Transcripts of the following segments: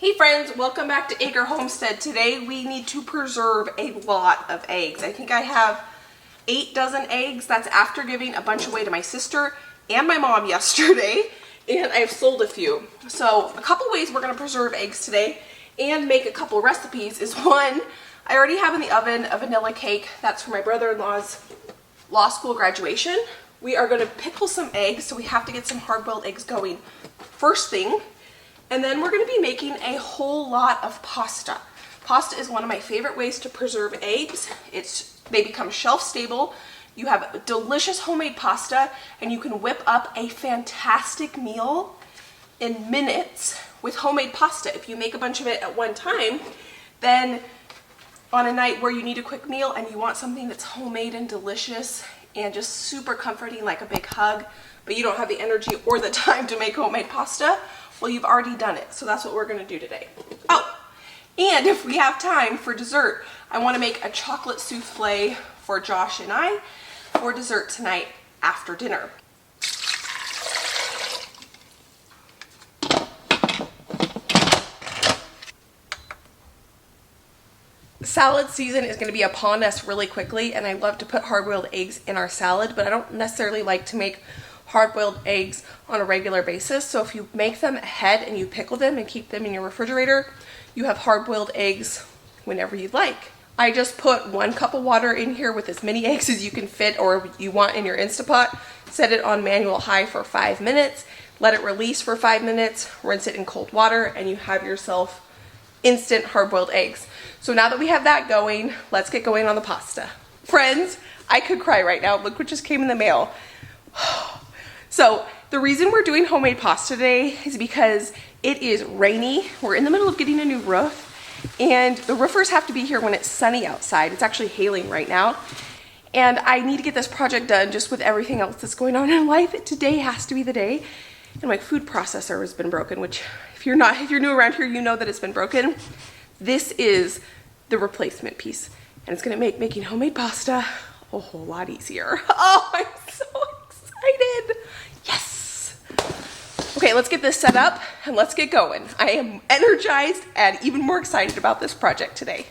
Hey friends, welcome back to Acre Homestead. Today we need to preserve a lot of eggs. I think I have 8 dozen eggs. That's after giving a bunch away to my sister and my mom yesterday, and I've sold a few. So a couple ways we're going to preserve eggs today and make a couple recipes is one, I already have in the oven a vanilla cake. That's for my brother-in-law's law school graduation. We are going to pickle some eggs, so we have to get some hard-boiled eggs going first thing. And then we're going to be making a whole lot of pasta. Pasta is one of my favorite ways to preserve eggs. They become shelf stable. You have delicious homemade pasta, and you can whip up a fantastic meal in minutes with homemade pasta. If you make a bunch of it at one time, then on a night where you need a quick meal and you want something that's homemade and delicious and just super comforting, like a big hug, but you don't have the energy or the time to make homemade pasta, well, you've already done it. So that's what we're going to do today. Oh, and if we have time for dessert, I want to make a chocolate souffle for Josh and I for dessert tonight after dinner. Salad season is going to be upon us really quickly, and I love to put hard-boiled eggs in our salad, but I don't necessarily like to make hard-boiled eggs on a regular basis. So if you make them ahead and you pickle them and keep them in your refrigerator, you have hard-boiled eggs whenever you'd like. I just put 1 cup of water in here with as many eggs as you can fit or you want in your Instapot. Set it on manual high for 5 minutes, let it release for 5 minutes, rinse it in cold water, and you have yourself instant hard-boiled eggs. So now that we have that going, let's get going on the pasta. Friends, I could cry right now. Look what just came in the mail. So the reason we're doing homemade pasta today is because it is rainy. We're in the middle of getting a new roof, and the roofers have to be here when it's sunny outside. It's actually hailing right now. And I need to get this project done just with everything else that's going on in life. Today has to be the day. And my food processor has been broken, which if you're new around here, you know that it's been broken. This is the replacement piece, and it's gonna make making homemade pasta a whole lot easier. Oh, I'm so excited. Yes. Okay, let's get this set up and let's get going. I am energized and even more excited about this project today.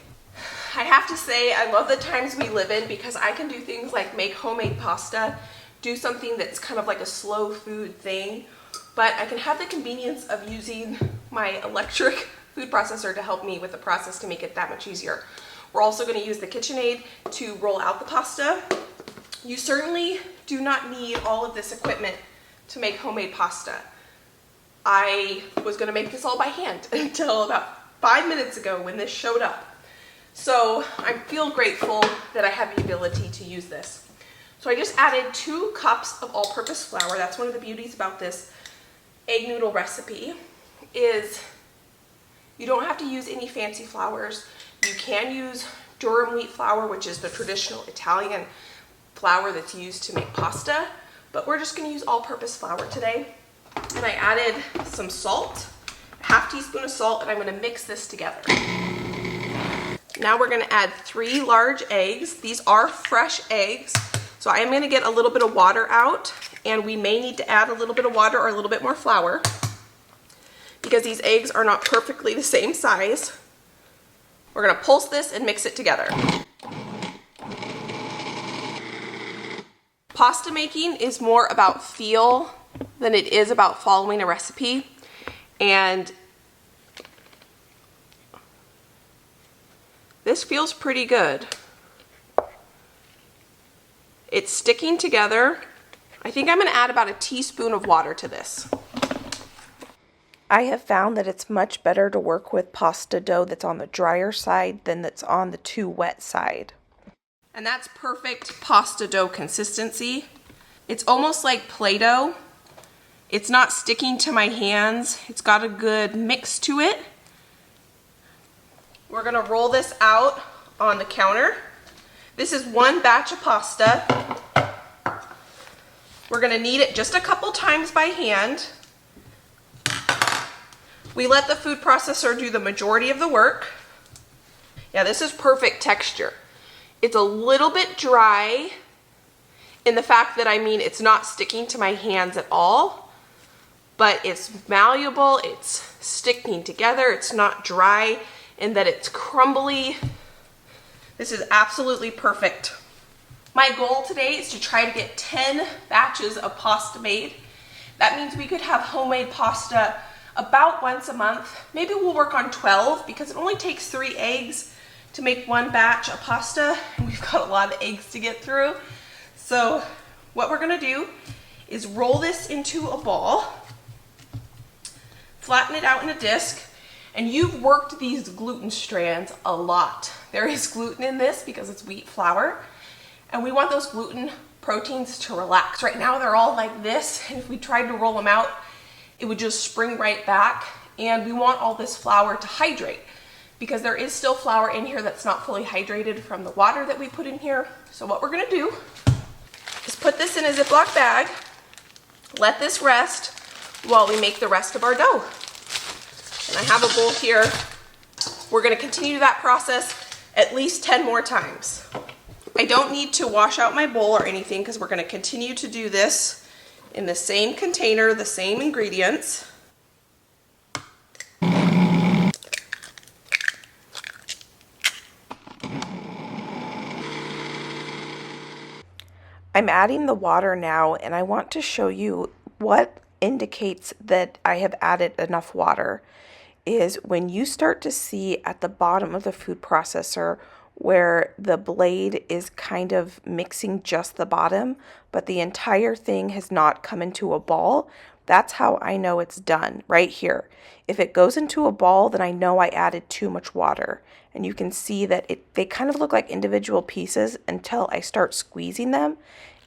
I have to say, I love the times we live in because I can do things like make homemade pasta, do something that's kind of like a slow food thing, but I can have the convenience of using my electric food processor to help me with the process to make it that much easier. We're also going to use the KitchenAid to roll out the pasta. You certainly do not need all of this equipment to make homemade pasta. I was going to make this all by hand until about 5 minutes ago when this showed up. So I feel grateful that I have the ability to use this. So I just added 2 cups of all-purpose flour. That's one of the beauties about this egg noodle recipe is you don't have to use any fancy flours. You can use durum wheat flour, which is the traditional Italian flour that's used to make pasta, but we're just going to use all-purpose flour today. And I added some salt, a half teaspoon of salt, and I'm going to mix this together. Now we're going to add 3 large eggs. These are fresh eggs, so I am going to get a little bit of water out, and we may need to add a little bit of water or a little bit more flour because these eggs are not perfectly the same size. We're going to pulse this and mix it together. Pasta making is more about feel than it is about following a recipe, and this feels pretty good. It's sticking together. I think I'm going to add about a teaspoon of water to this. I have found that it's much better to work with pasta dough that's on the drier side than that's on the too wet side. And that's perfect pasta dough consistency. It's almost like Play-Doh. It's not sticking to my hands. It's got a good mix to it. We're gonna roll this out on the counter. This is 1 batch of pasta. We're gonna knead it just a couple times by hand. We let the food processor do the majority of the work. Yeah, this is perfect texture. It's a little bit dry in the fact that, it's not sticking to my hands at all, but it's malleable, it's sticking together, it's not dry, and that it's crumbly. This is absolutely perfect. My goal today is to try to get 10 batches of pasta made. That means we could have homemade pasta about once a month. Maybe we'll work on 12 because it only takes 3 eggs to make 1 batch of pasta, and we've got a lot of eggs to get through. So what we're gonna do is roll this into a ball, flatten it out in a disc, and you've worked these gluten strands a lot. There is gluten in this because it's wheat flour, and we want those gluten proteins to relax. Right now they're all like this, and if we tried to roll them out, it would just spring right back, and we want all this flour to hydrate because there is still flour in here that's not fully hydrated from the water that we put in here. So what we're gonna do is put this in a Ziploc bag, let this rest while we make the rest of our dough. And I have a bowl here. We're gonna continue that process at least 10 more times. I don't need to wash out my bowl or anything because we're gonna continue to do this in the same container, the same ingredients. I'm adding the water now, and I want to show you what indicates that I have added enough water is when you start to see at the bottom of the food processor where the blade is kind of mixing just the bottom, but the entire thing has not come into a ball. That's how I know it's done, right here. If it goes into a ball, then I know I added too much water. And you can see that they kind of look like individual pieces until I start squeezing them.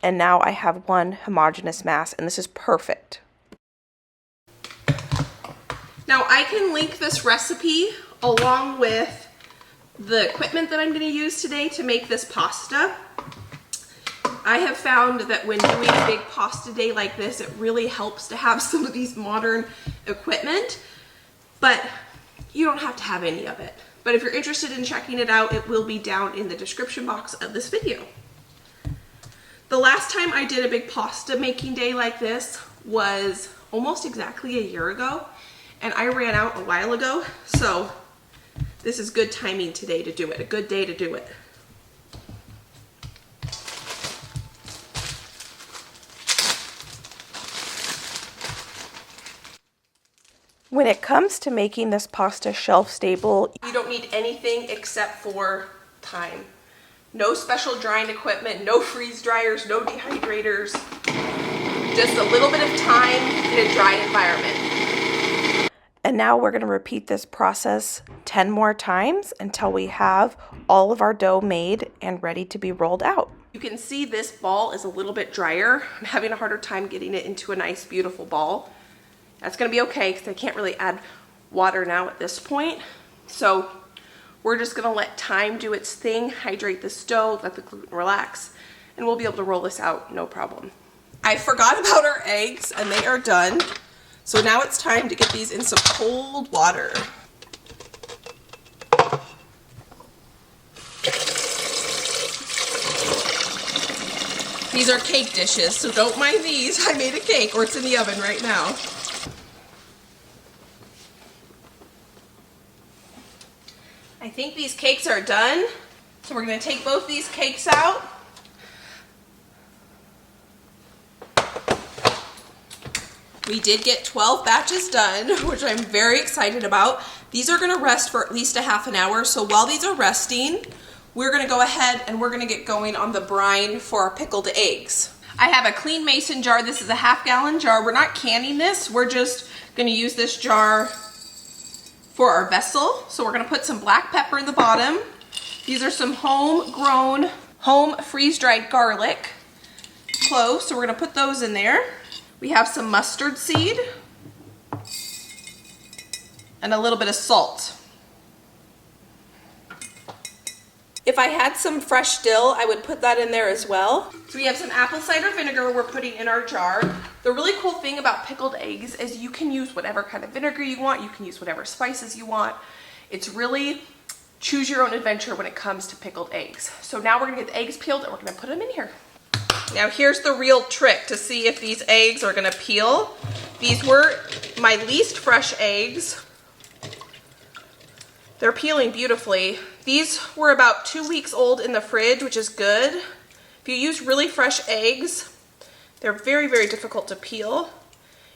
And now I have one homogeneous mass, and this is perfect. Now I can link this recipe along with the equipment that I'm going to use today to make this pasta. I have found that when doing a big pasta day like this, it really helps to have some of these modern equipment, but you don't have to have any of it. But if you're interested in checking it out, it will be down in the description box of this video. The last time I did a big pasta making day like this was almost exactly a year ago, and I ran out a while ago, so this is good timing today to do it, a good day to do it. When it comes to making this pasta shelf stable, you don't need anything except for time. No special drying equipment, no freeze dryers, no dehydrators, just a little bit of time in a dry environment. And now we're going to repeat this process 10 more times until we have all of our dough made and ready to be rolled out. You can see this ball is a little bit drier. I'm having a harder time getting it into a nice, beautiful ball. That's going to be okay because I can't really add water now at this point. So we're just going to let time do its thing, hydrate this dough, let the gluten relax, and we'll be able to roll this out no problem. I forgot about our eggs, and they are done. So now it's time to get these in some cold water. These are cake dishes, so don't mind these. I made a cake, or it's in the oven right now. I think these cakes are done. So we're going to take both these cakes out. We did get 12 batches done, which I'm very excited about. These are going to rest for at least a half an hour. So while these are resting, we're going to go ahead and we're going to get going on the brine for our pickled eggs. I have a clean mason jar. This is a half-gallon jar. We're not canning this. We're just going to use this jar for our vessel. So we're going to put some black pepper in the bottom. These are some homegrown, home freeze-dried garlic cloves. So we're going to put those in there. We have some mustard seed and a little bit of salt. If I had some fresh dill, I would put that in there as well. So we have some apple cider vinegar we're putting in our jar. The really cool thing about pickled eggs is you can use whatever kind of vinegar you want. You can use whatever spices you want. It's really choose your own adventure when it comes to pickled eggs. So now we're gonna get the eggs peeled and we're gonna put them in here. Now here's the real trick to see if these eggs are gonna peel. These were my least fresh eggs. They're peeling beautifully. These were about 2 weeks old in the fridge, which is good. If you use really fresh eggs, they're very, very difficult to peel.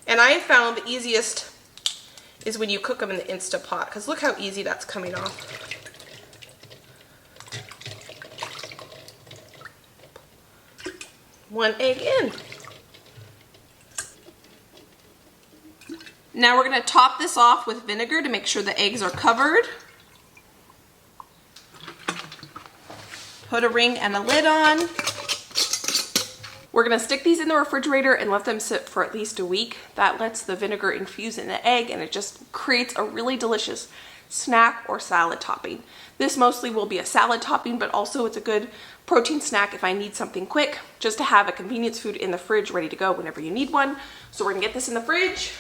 And I have found the easiest is when you cook them in the Instapot, because look how easy that's coming off. One egg in. Now we're going to top this off with vinegar to make sure the eggs are covered. Put a ring and a lid on. We're going to stick these in the refrigerator and let them sit for at least a week. That lets the vinegar infuse in the egg, and it just creates a really delicious snack or salad topping. This mostly will be a salad topping, but also it's a good protein snack if I need something quick, just to have a convenience food in the fridge ready to go whenever you need one. So we're going to get this in the fridge.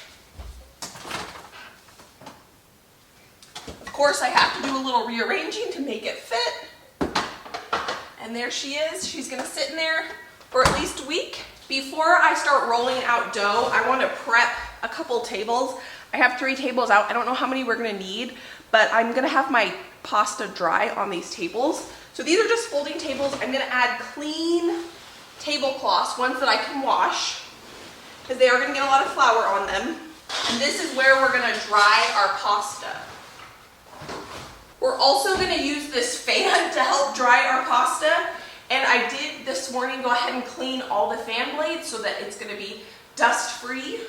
Of course, I have to do a little rearranging to make it fit. And there she is. She's going to sit in there for at least a week. Before I start rolling out dough, I want to prep a couple tables. I have 3 tables out. I don't know how many we're going to need, but I'm going to have my pasta dry on these tables. So these are just folding tables. I'm going to add clean tablecloths, ones that I can wash, because they are going to get a lot of flour on them. And this is where we're going to dry our pasta. We're also going to use this fan to help dry our pasta. And I did this morning go ahead and clean all the fan blades so that it's going to be dust free.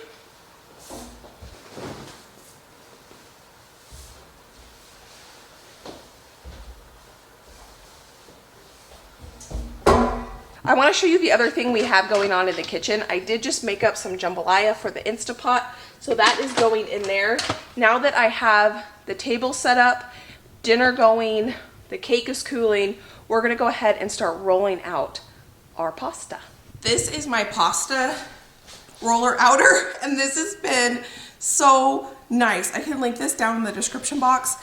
I want to show you the other thing we have going on in the kitchen. I did just make up some jambalaya for the Instapot, so that is going in there. Now that I have the table set up, dinner going, the cake is cooling, we're going to go ahead and start rolling out our pasta. This is my pasta roller outer, and this has been so nice. I can link this down in the description box.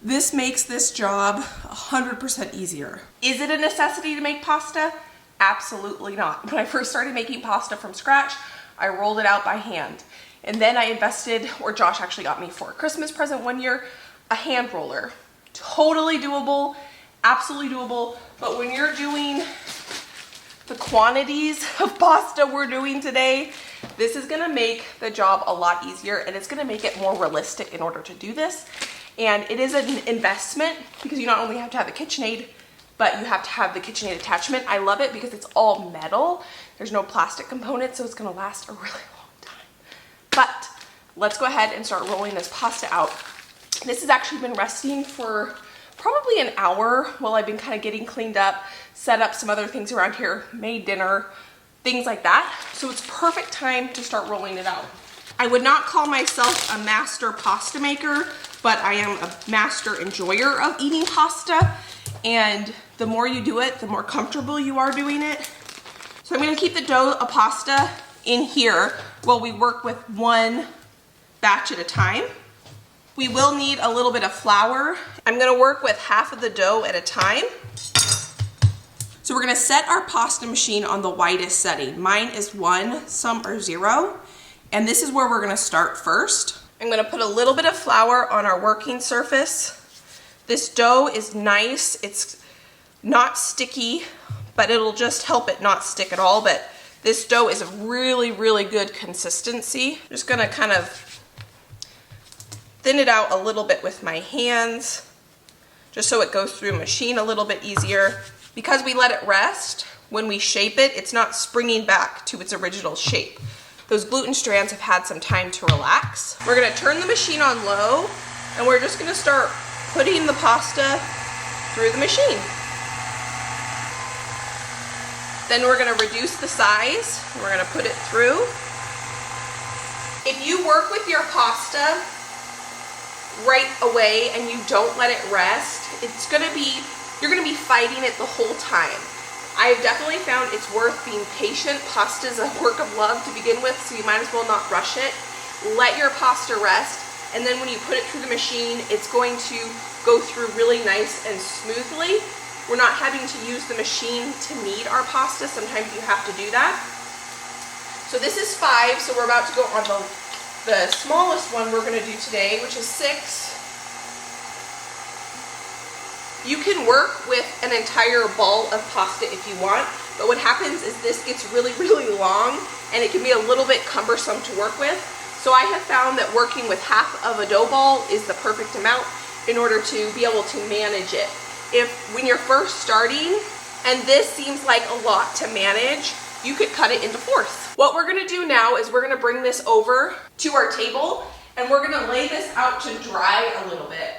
This makes this job 100% easier. Is it a necessity to make pasta? Absolutely not. When I first started making pasta from scratch, I rolled it out by hand. And then I invested, or Josh actually got me for a Christmas present one year, a hand roller. Totally doable, absolutely doable. But when you're doing the quantities of pasta we're doing today, this is gonna make the job a lot easier, and it's gonna make it more realistic in order to do this. And it is an investment because you not only have to have the KitchenAid, but you have to have the KitchenAid attachment. I love it because it's all metal. There's no plastic component, so it's gonna last a really long time. But let's go ahead and start rolling this pasta out. This has actually been resting for probably an hour while I've been kind of getting cleaned up, set up some other things around here, made dinner, things like that. So it's perfect time to start rolling it out. I would not call myself a master pasta maker, but I am a master enjoyer of eating pasta. And the more you do it, the more comfortable you are doing it. So I'm gonna keep the dough of pasta in here while we work with one batch at a time. We will need a little bit of flour. I'm gonna work with half of the dough at a time. So we're gonna set our pasta machine on the widest setting. Mine is 1, some are 0. And this is where we're gonna start first. I'm gonna put a little bit of flour on our working surface. This dough is nice. It's not sticky, but it'll just help it not stick at all. But this dough is a really, really good consistency. I'm just gonna kind of thin it out a little bit with my hands, just so it goes through the machine a little bit easier. Because we let it rest, when we shape it, it's not springing back to its original shape. Those gluten strands have had some time to relax. We're gonna turn the machine on low, and we're just gonna start putting the pasta through the machine. Then we're gonna reduce the size, and we're gonna put it through. If you work with your pasta right away and you don't let it rest, you're gonna be fighting it the whole time. I've definitely found it's worth being patient. Pasta is a work of love to begin with, so you might as well not rush it. Let your pasta rest, and then when you put it through the machine, it's going to go through really nice and smoothly. we're not having to use the machine to knead our pasta. Sometimes you have to do that. So this is 5, so we're about to go on the smallest one we're going to do today, which is 6. You can work with an entire ball of pasta if you want, but what happens is this gets really, really long and it can be a little bit cumbersome to work with. So I have found that working with half of a dough ball is the perfect amount in order to be able to manage it. When you're first starting and this seems like a lot to manage, you could cut it into 4ths. What we're gonna do now is we're gonna bring this over to our table and we're gonna lay this out to dry a little bit.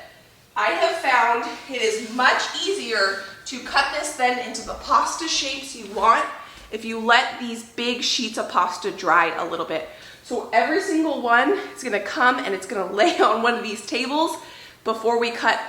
I have found it is much easier to cut this then into the pasta shapes you want if you let these big sheets of pasta dry a little bit. So every single one is gonna come and it's gonna lay on one of these tables before we cut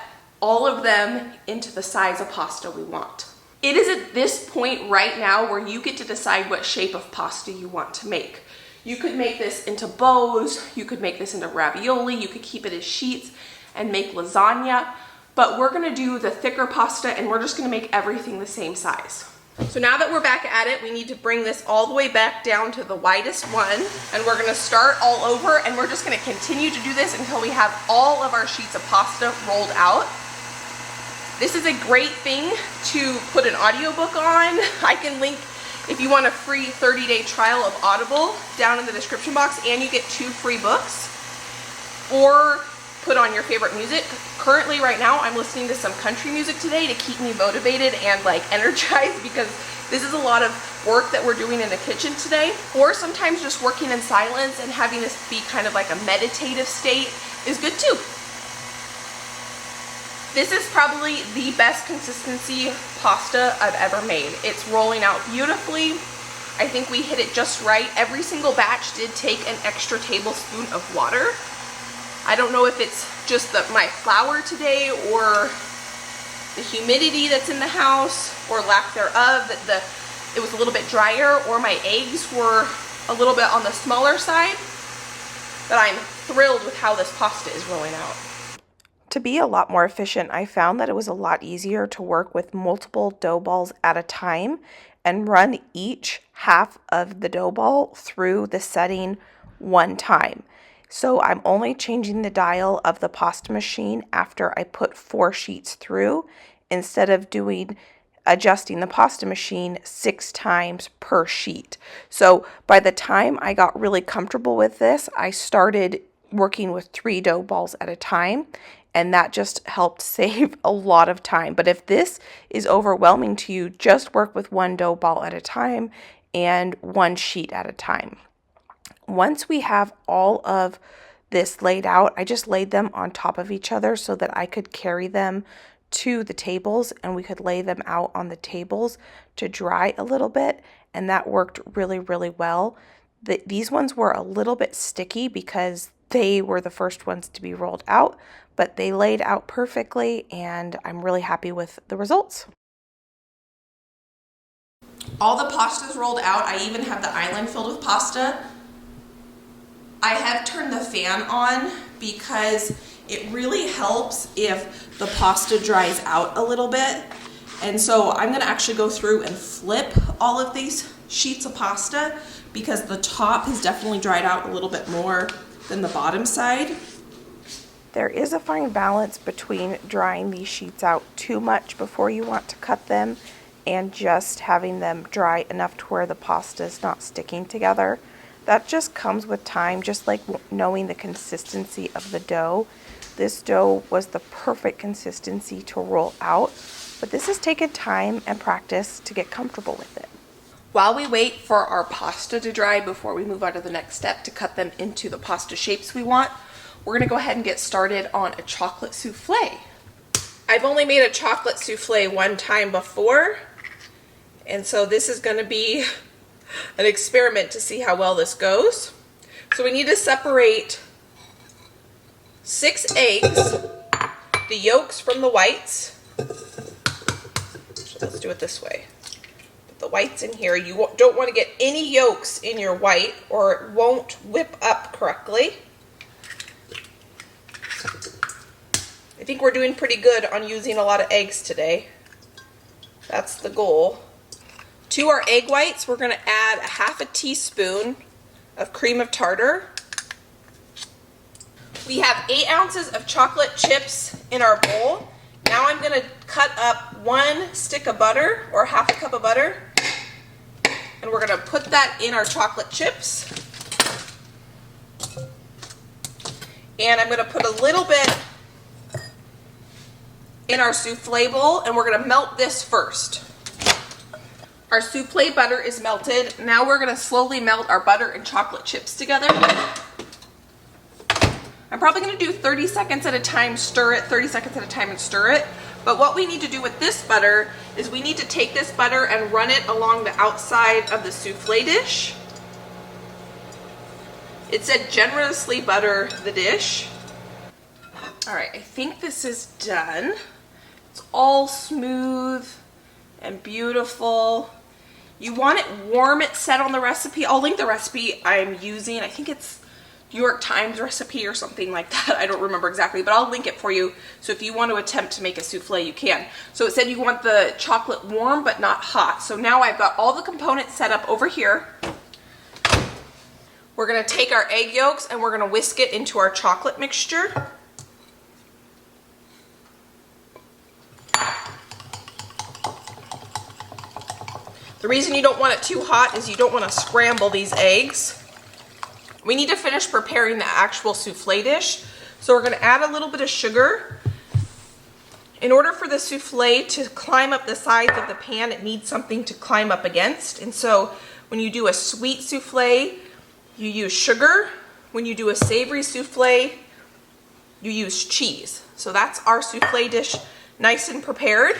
all of them into the size of pasta we want. It is at this point right now where you get to decide what shape of pasta you want to make. You could make this into bows, you could make this into ravioli, you could keep it as sheets and make lasagna, but we're gonna do the thicker pasta and we're just gonna make everything the same size. So now that we're back at it, we need to bring this all the way back down to the widest one, and we're gonna start all over, and we're just gonna continue to do this until we have all of our sheets of pasta rolled out. This is a great thing to put an audiobook on. I can link, if you want a free 30-day trial of Audible, down in the description box, and you get 2 free books. Or put on your favorite music. Currently right now I'm listening to some country music today to keep me motivated and like energized, because this is a lot of work that we're doing in the kitchen today. Or sometimes just working in silence and having this be kind of like a meditative state is good too. This is probably the best consistency pasta I've ever made. It's rolling out beautifully. I think we hit it just right. Every single batch did take an extra tablespoon of water. I don't know if it's just my flour today or the humidity that's in the house or lack thereof, that it was a little bit drier, or my eggs were a little bit on the smaller side, but I'm thrilled with how this pasta is rolling out. To be a lot more efficient, I found that it was a lot easier to work with multiple dough balls at a time and run each half of the dough ball through the setting one time. So I'm only changing the dial of the pasta machine after I put 4 sheets through, instead of adjusting the pasta machine 6 times per sheet. So by the time I got really comfortable with this, I started working with 3 dough balls at a time, and that just helped save a lot of time. But if this is overwhelming to you, just work with 1 dough ball at a time and 1 sheet at a time. Once we have all of this laid out, I just laid them on top of each other so that I could carry them to the tables and we could lay them out on the tables to dry a little bit, and that worked really, really well. These ones were a little bit sticky because they were the first ones to be rolled out, but they laid out perfectly and I'm really happy with the results. All the pasta's rolled out. I even have the island filled with pasta. I have turned the fan on because it really helps if the pasta dries out a little bit. And so I'm going to actually go through and flip all of these sheets of pasta because the top has definitely dried out a little bit more than the bottom side. There is a fine balance between drying these sheets out too much before you want to cut them and just having them dry enough to where the pasta is not sticking together. That just comes with time, just like knowing the consistency of the dough. This dough was the perfect consistency to roll out, but this has taken time and practice to get comfortable with it. While we wait for our pasta to dry before we move on to the next step to cut them into the pasta shapes we want, we're going to go ahead and get started on a chocolate souffle. I've only made a chocolate souffle one time before, and so this is going to be an experiment to see how well this goes. So we need to separate 6 eggs, the yolks from the whites. So let's do it this way. Put the whites in here. You don't want to get any yolks in your white or it won't whip up correctly. I think we're doing pretty good on using a lot of eggs today. That's the goal. To our egg whites, we're going to add a half a teaspoon of cream of tartar. We have 8 ounces of chocolate chips in our bowl. Now I'm going to cut up 1 stick of butter, or half a cup of butter, and we're going to put that in our chocolate chips. And I'm going to put a little bit in our souffle bowl, and we're going to melt this first. Our souffle butter is melted. Now we're going to slowly melt our butter and chocolate chips together. I'm probably going to do 30 seconds at a time, stir it, 30 seconds at a time and stir it. But what we need to do with this butter is we need to take this butter and run it along the outside of the souffle dish. It said generously butter the dish. All right, I think this is done. It's all smooth and beautiful. You want it warm, it said on the recipe. I'll link the recipe I'm using. I think it's New York Times recipe or something like that. I don't remember exactly, but I'll link it for you. So if you want to attempt to make a souffle, you can. So it said you want the chocolate warm but not hot. So now I've got all the components set up over here. We're going to take our egg yolks and we're going to whisk it into our chocolate mixture. The reason you don't want it too hot is you don't want to scramble these eggs. We need to finish preparing the actual souffle dish. So we're going to add a little bit of sugar. In order for the souffle to climb up the sides of the pan, it needs something to climb up against. And so when you do a sweet souffle, you use sugar. When you do a savory souffle, you use cheese. So that's our souffle dish nice and prepared.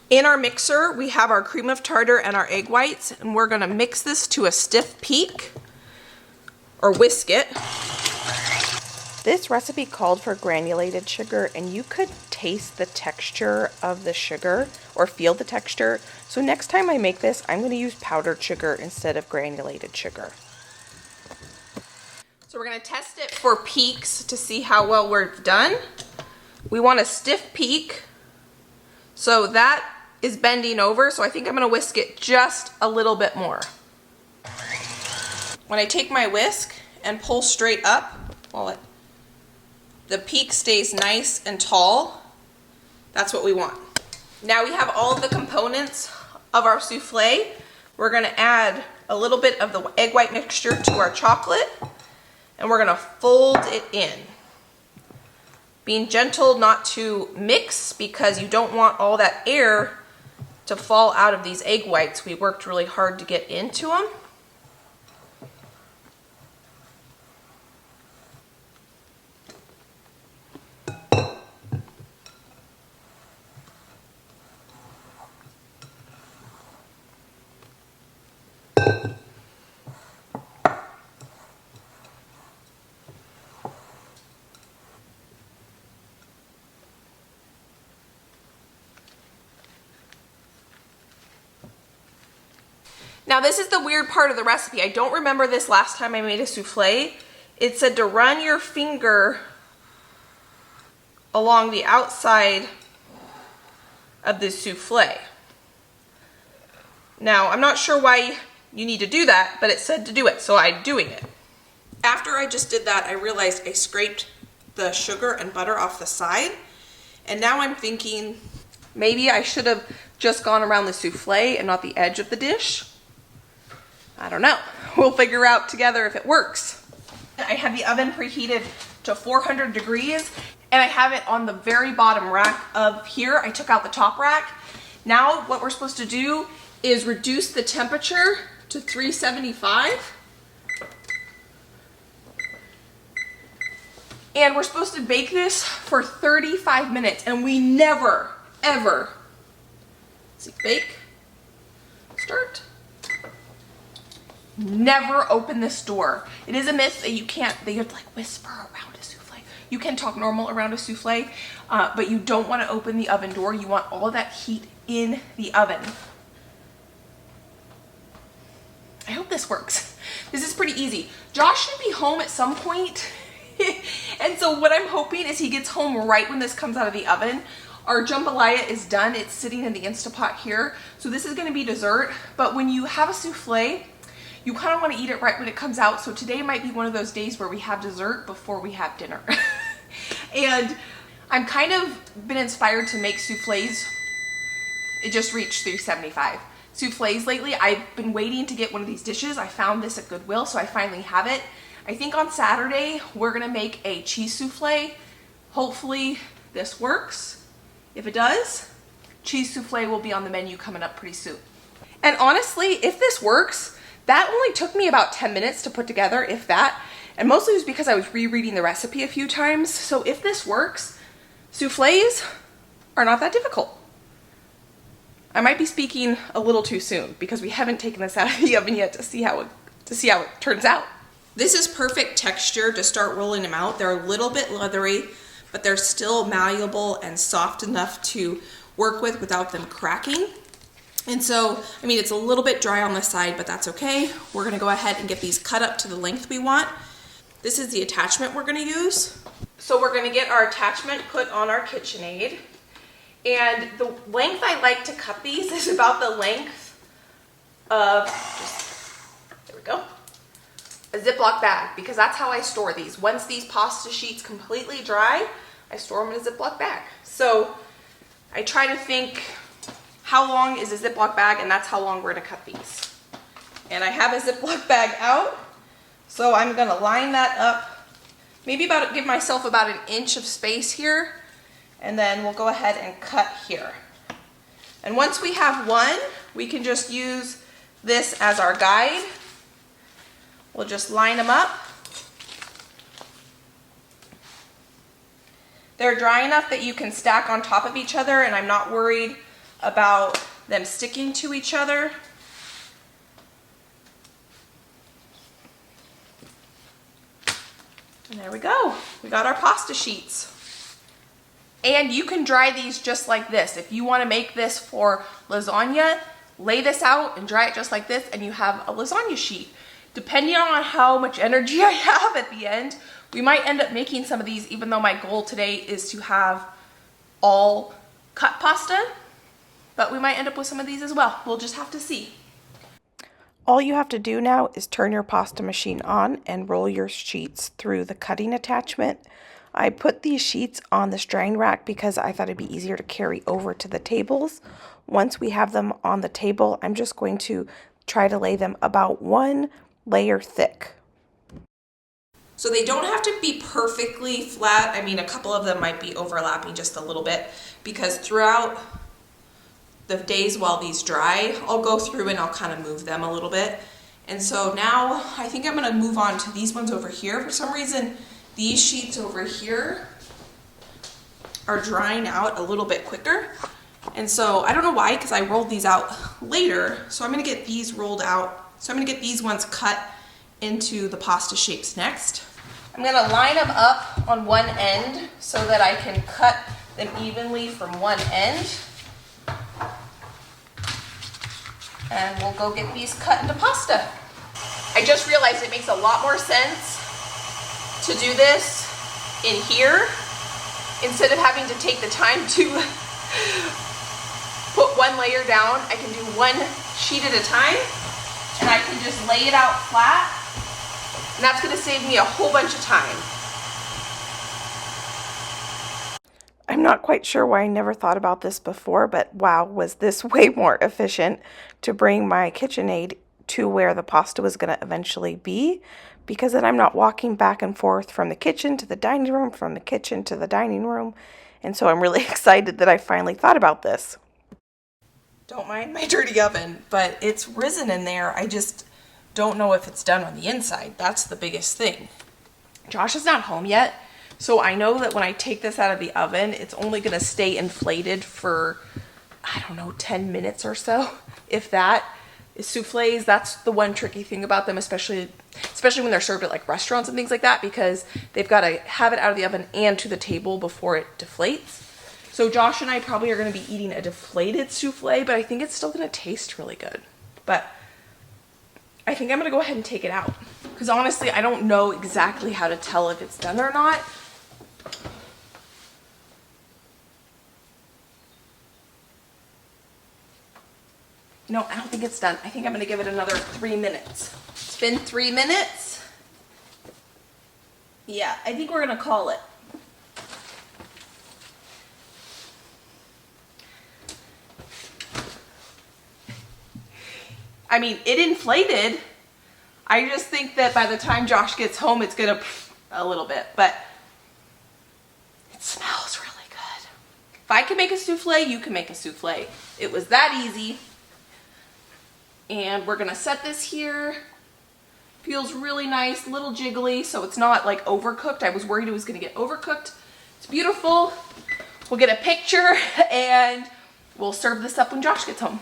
In our mixer, we have our cream of tartar and our egg whites, and we're going to mix this to a stiff peak. Or whisk it. This recipe called for granulated sugar, and you could taste the texture of the sugar or feel the texture. So next time I make this, I'm going to use powdered sugar instead of granulated sugar. So we're going to test it for peaks to see how well we're done. We want a stiff peak. So that is bending over, so I think I'm going to whisk it just a little bit more. When I take my whisk and pull straight up, the peak stays nice and tall. That's what we want. Now we have all of the components of our souffle. We're going to add a little bit of the egg white mixture to our chocolate, and we're going to fold it in. Being gentle not to mix because you don't want all that air to fall out of these egg whites. We worked really hard to get into them. Now this is the weird part of the recipe. I don't remember this last time I made a souffle. It said to run your finger along the outside of the souffle. Now I'm not sure why you need to do that, but it said to do it, so I'm doing it. After I just did that, I realized I scraped the sugar and butter off the side, and now I'm thinking maybe I should have just gone around the souffle and not the edge of the dish. I don't know. We'll figure out together if it works. I have the oven preheated to 400 degrees, and I have it on the very bottom rack of here. I took out the top rack. Now what we're supposed to do is reduce the temperature to 375. And we're supposed to bake this for 35 minutes, and we never, ever, see, bake, start. Never open this door. It is a myth that you can't, that you have to like whisper around a souffle. You can talk normal around a souffle, but you don't want to open the oven door. You want all of that heat in the oven. I hope this works. This is pretty easy. Josh should be home at some point. And so what I'm hoping is he gets home right when this comes out of the oven. Our jambalaya is done. It's sitting in the Instapot here. So this is gonna be dessert, but when you have a souffle, you kind of want to eat it right when it comes out. So today might be one of those days where we have dessert before we have dinner. And I'm kind of been inspired to make souffles. It just reached 375. Souffles lately. I've been waiting to get one of these dishes. I found this at Goodwill, so I finally have it. I think on Saturday, we're gonna make a cheese souffle. Hopefully this works. If it does, cheese souffle will be on the menu coming up pretty soon. And honestly, if this works, that only took me about 10 minutes to put together, if that. And mostly it was because I was rereading the recipe a few times. So if this works, souffles are not that difficult. I might be speaking a little too soon because we haven't taken this out of the oven yet to see how it turns out. This is perfect texture to start rolling them out. They're a little bit leathery, but they're still malleable and soft enough to work with without them cracking. And so, I mean, it's a little bit dry on the side, but that's okay. We're gonna go ahead and get these cut up to the length we want. This is the attachment we're gonna use. So we're gonna get our attachment put on our KitchenAid. And the length I like to cut these is about the length of, there we go, a Ziploc bag, because that's how I store these. Once these pasta sheets completely dry, I store them in a Ziploc bag. So I try to think, how long is a Ziploc bag, and that's how long we're gonna cut these. And I have a Ziploc bag out, so I'm gonna line that up, maybe give myself about an inch of space here, and then we'll go ahead and cut here. And once we have one, we can just use this as our guide. We'll just line them up. They're dry enough that you can stack on top of each other, and I'm not worried about them sticking to each other. And there we go. We got our pasta sheets. And you can dry these just like this. If you want to make this for lasagna, lay this out and dry it just like this, and you have a lasagna sheet. Depending on how much energy I have at the end, we might end up making some of these, even though my goal today is to have all cut pasta. But we might end up with some of these as well. We'll just have to see. All you have to do now is turn your pasta machine on and roll your sheets through the cutting attachment. I put these sheets on the strain rack because I thought it'd be easier to carry over to the tables. Once we have them on the table, I'm just going to try to lay them about one layer thick. So they don't have to be perfectly flat. I mean, a couple of them might be overlapping just a little bit, because throughout the days while these dry, I'll go through and I'll kind of move them a little bit. And so now I think I'm gonna move on to these ones over here. For some reason, these sheets over here are drying out a little bit quicker. And so I don't know why, because I rolled these out later. So I'm gonna get these rolled out. So I'm gonna get these ones cut into the pasta shapes next. I'm gonna line them up on one end so that I can cut them evenly from one end. And we'll go get these cut into pasta. I just realized it makes a lot more sense to do this in here instead of having to take the time to put one layer down. I can do one sheet at a time, and I can just lay it out flat, and that's gonna save me a whole bunch of time. I'm not quite sure why I never thought about this before, but wow, was this way more efficient to bring my KitchenAid to where the pasta was going to eventually be, because then I'm not walking back and forth from the kitchen to the dining room, from the kitchen to the dining room. And so I'm really excited that I finally thought about this. Don't mind my dirty oven, but it's risen in there. I just don't know if it's done on the inside. That's the biggest thing. Josh is not home yet, so I know that when I take this out of the oven, it's only going to stay inflated for, I don't know, 10 minutes or so, if that. Souffles, that's the one tricky thing about them, especially when they're served at like restaurants and things like that, because they've got to have it out of the oven and to the table before it deflates. So Josh and I probably are going to be eating a deflated souffle, but I think it's still going to taste really good. But I think I'm going to go ahead and take it out, because honestly, I don't know exactly how to tell if it's done or not. No, I don't think it's done. I think I'm gonna give it another 3 minutes. It's been 3 minutes. Yeah, I think we're gonna call it. I mean, it inflated. I just think that by the time Josh gets home, it's gonna a little bit, but it smells really good. If I can make a souffle, you can make a souffle. It was that easy. And we're gonna set this here. Feels really nice, little jiggly, so it's not like overcooked. I was worried it was gonna get overcooked. It's beautiful. We'll get a picture and we'll serve this up when Josh gets home.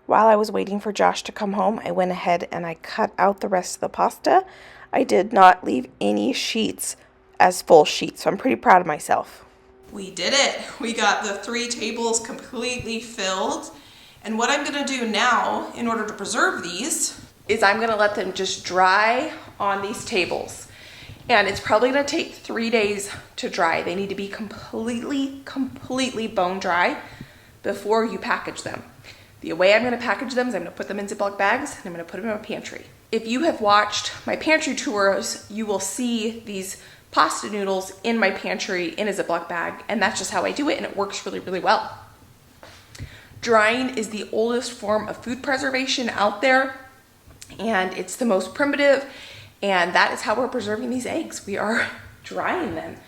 While I was waiting for Josh to come home, I went ahead and I cut out the rest of the pasta. I did not leave any sheets as full sheets, so I'm pretty proud of myself. We did it. We got the 3 tables completely filled. And what I'm gonna do now, in order to preserve these, is I'm gonna let them just dry on these tables. And it's probably gonna take 3 days to dry. They need to be completely bone dry before you package them. The way I'm gonna package them is I'm gonna put them in Ziploc bags and I'm gonna put them in my pantry. If you have watched my pantry tours, you will see these pasta noodles in my pantry in a Ziploc bag, and that's just how I do it, and it works really well. Drying is the oldest form of food preservation out there, and it's the most primitive, and that is how we're preserving these eggs. We are drying them.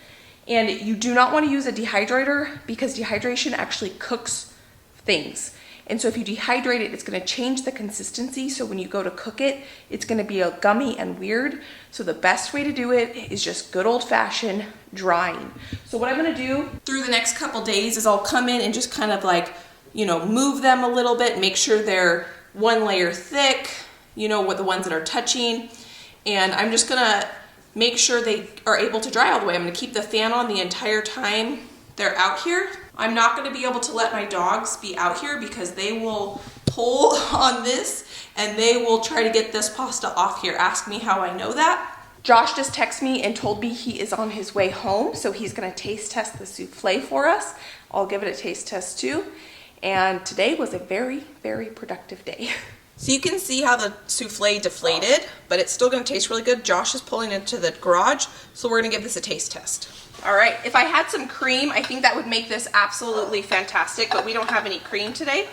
And you do not want to use a dehydrator because dehydration actually cooks things. And so if you dehydrate it, it's going to change the consistency. So when you go to cook it, it's going to be gummy and weird. So the best way to do it is just good old-fashioned drying. So what I'm going to do through the next couple days is I'll come in and just kind of like, you know, move them a little bit, make sure they're 1 layer thick, you know, with the ones that are touching. And I'm just going to make sure they are able to dry all the way. I'm going to keep the fan on the entire time they're out here. I'm not going to be able to let my dogs be out here because they will pull on this and they will try to get this pasta off here. Ask me how I know that. Josh just texted me and told me he is on his way home, so he's going to taste test the souffle for us. I'll give it a taste test too. And today was a very productive day. So you can see how the souffle deflated, but it's still going to taste really good. Josh is pulling into the garage, so we're going to give this a taste test. All right, if I had some cream, I think that would make this absolutely fantastic, but we don't have any cream today.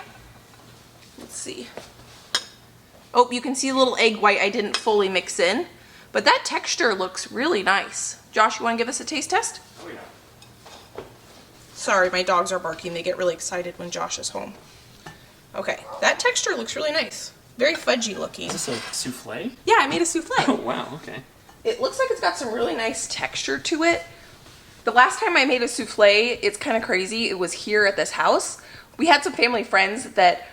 Let's see. Oh, you can see a little egg white I didn't fully mix in, but that texture looks really nice. Josh, you want to give us a taste test? Oh, yeah. Sorry, my dogs are barking. They get really excited when Josh is home. Okay, that texture looks really nice. Very fudgy looking. Is this a souffle? Yeah, I made a souffle. Oh, wow, okay. It looks like it's got some really nice texture to it. The last time I made a souffle, it's kind of crazy. It was here at this house. We had some family friends that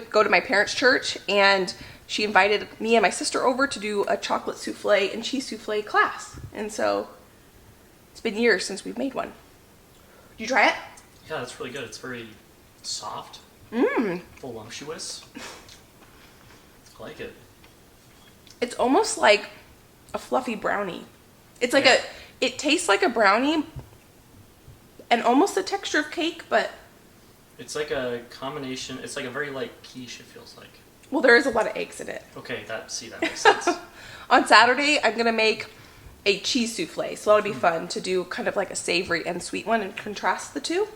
go to my parents' church, and she invited me and my sister over to do a chocolate souffle and cheese souffle class. And so it's been years since we've made one. Did you try it? Yeah, that's really good. It's very soft. Voluptuous. I like it. It's almost like a fluffy brownie. It's like it tastes like a brownie and almost the texture of cake, but it's like a combination. It's like a very light quiche, it feels like. Well, there is a lot of eggs in it. Okay, that makes sense. On Saturday, I'm going to make a cheese souffle, so that'll be fun to do kind of like a savory and sweet one and contrast the two.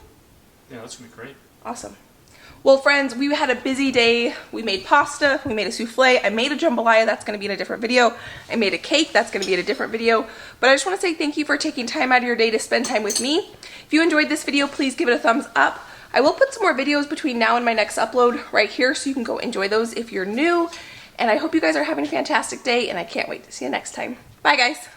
Yeah, that's going to be great. Awesome. Well, friends, we had a busy day. We made pasta, we made a souffle, I made a jambalaya, that's going to be in a different video. I made a cake, that's going to be in a different video. But I just want to say thank you for taking time out of your day to spend time with me. If you enjoyed this video, please give it a thumbs up. I will put some more videos between now and my next upload right here, so you can go enjoy those if you're new. And I hope you guys are having a fantastic day, and I can't wait to see you next time. Bye, guys.